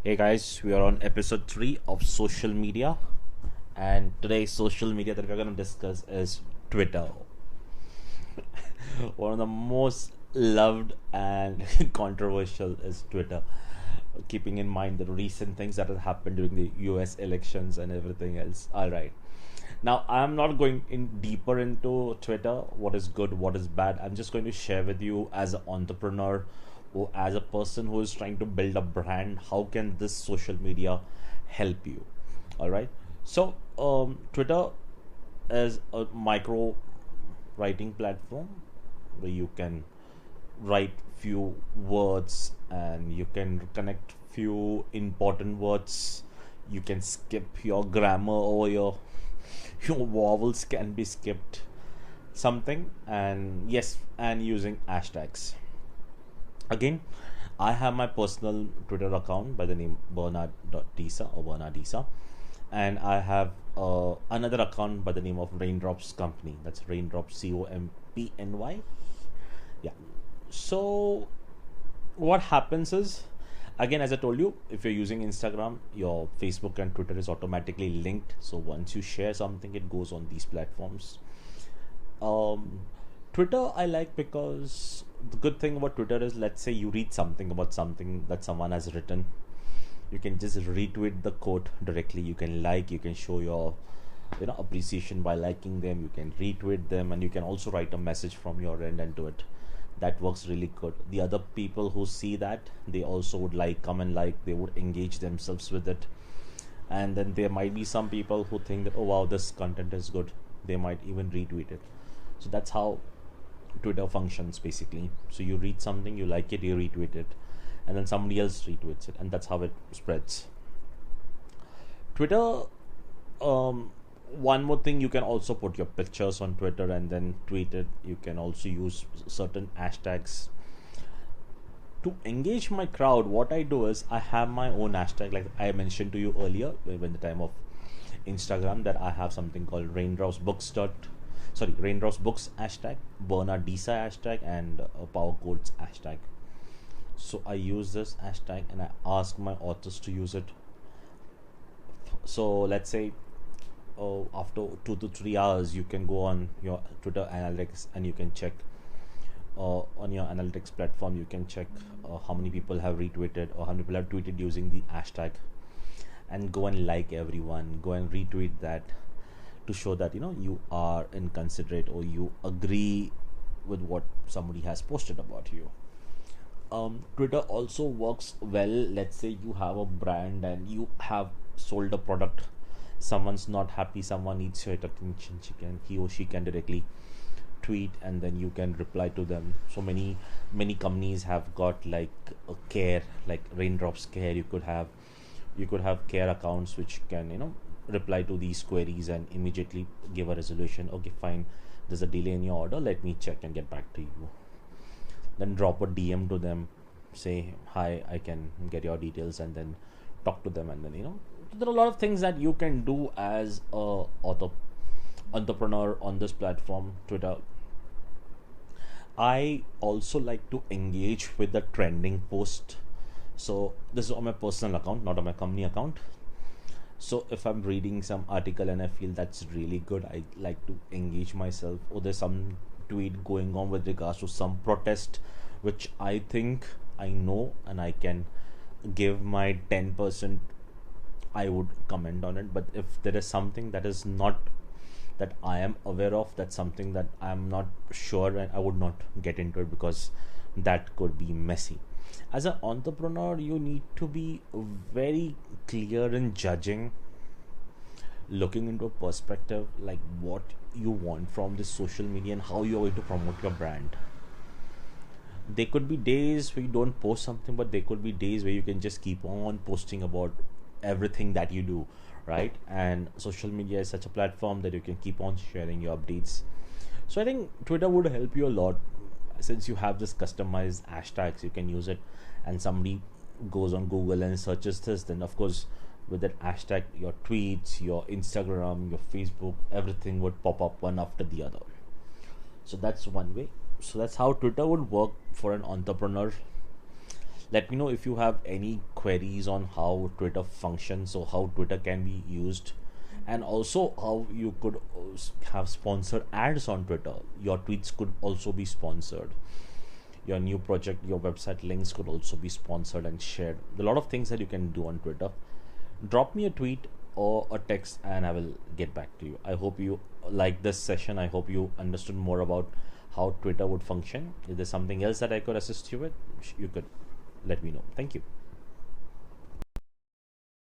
Hey guys, we are on episode 3 of social media, and today's social media that we're going to discuss is Twitter. One of the most loved and controversial is Twitter, keeping in mind the recent things that have happened during the US elections and everything else. Alright, now I'm not going in deeper into Twitter, what is good, what is bad. I'm just going to share with you as an entrepreneur or as a person who is trying to build a brand, how can this social media help you. All right, so Twitter is a micro writing platform where you can write few words and you can connect few important words. You can skip your grammar over your vowels can be skipped something, and yes, and using hashtags. Again, I have my personal Twitter account by the name Bernard.Disa or Bernardisa, and I have another account by the name of Raindrops Company. That's Raindrops Compny. Yeah. So what happens is, again, as I told you, if you're using Instagram, your Facebook and Twitter is automatically linked. So once you share something, it goes on these platforms. um, Twitter I like because the good thing about Twitter is, let's say you read something about something that someone has written, you can just retweet the quote directly. You can like, you can show your appreciation by liking them. You can retweet them, and you can also write a message from your end into it. That works really good. The other people who see that, they also would like, come and like, they would engage themselves with it. And then there might be some people who think that, oh wow, this content is good, they might even retweet it. So that's how Twitter functions basically. So you read something, you like it, you retweet it, and then somebody else retweets it, and that's how it spreads. Twitter, one more thing, you can also put your pictures on Twitter and then tweet it. You can also use certain hashtags to engage my crowd. What I do is I have my own hashtag, like I mentioned to you earlier when the time of Instagram, that I have something called Raindrops Books hashtag, Bernardisa hashtag, and Power Codes hashtag. So I use this hashtag and I ask my authors to use it. So let's say after 2 to 3 hours, you can go on your Twitter analytics and you can check on your analytics platform. You can check how many people have retweeted or how many people have tweeted using the hashtag, and go and like everyone, go and retweet that to show that you are inconsiderate or you agree with what somebody has posted about you. Twitter also works well. Let's say you have a brand and you have sold a product, someone's not happy, someone needs your attention, he or she can directly tweet, and then you can reply to them. So many companies have got like a care, like Raindrops Care. You could have care accounts which can reply to these queries and immediately give a resolution. Okay, fine, there's a delay in your order, let me check and get back to you. Then drop a DM to them, say hi, I can get your details, and then talk to them. And then there are a lot of things that you can do as a entrepreneur on this platform, Twitter. I also like to engage with the trending post. So this is on my personal account, not on my company account. So if I'm reading some article and I feel that's really good, I like to engage myself. Or there's some tweet going on with regards to some protest which I think I know and I can give my 10%, I would comment on it. But if there is something that is not, that I am aware of, that's something that I'm not sure, and I would not get into it because that could be messy. As an entrepreneur, you need to be very clear in judging, looking into a perspective, like what you want from this social media and how you're going to promote your brand. There could be days where you don't post something, but there could be days where you can just keep on posting about everything that you do, right? And social media is such a platform that you can keep on sharing your updates. So I think Twitter would help you a lot. Since you have this customized hashtags, you can use it, and somebody goes on Google and searches this, then of course with that hashtag, your tweets, your Instagram, your Facebook, everything would pop up one after the other. So that's one way. So that's how Twitter would work for an entrepreneur. Let me know if you have any queries on how Twitter functions or how Twitter can be used, and also how you could have sponsored ads on Twitter. Your tweets could also be sponsored. Your new project, your website links could also be sponsored and shared. A lot of things that you can do on Twitter. Drop me a tweet or a text and I will get back to you. I hope you like this session. I hope you understood more about how Twitter would function. If there's something else that I could assist you with, you could let me know. Thank you.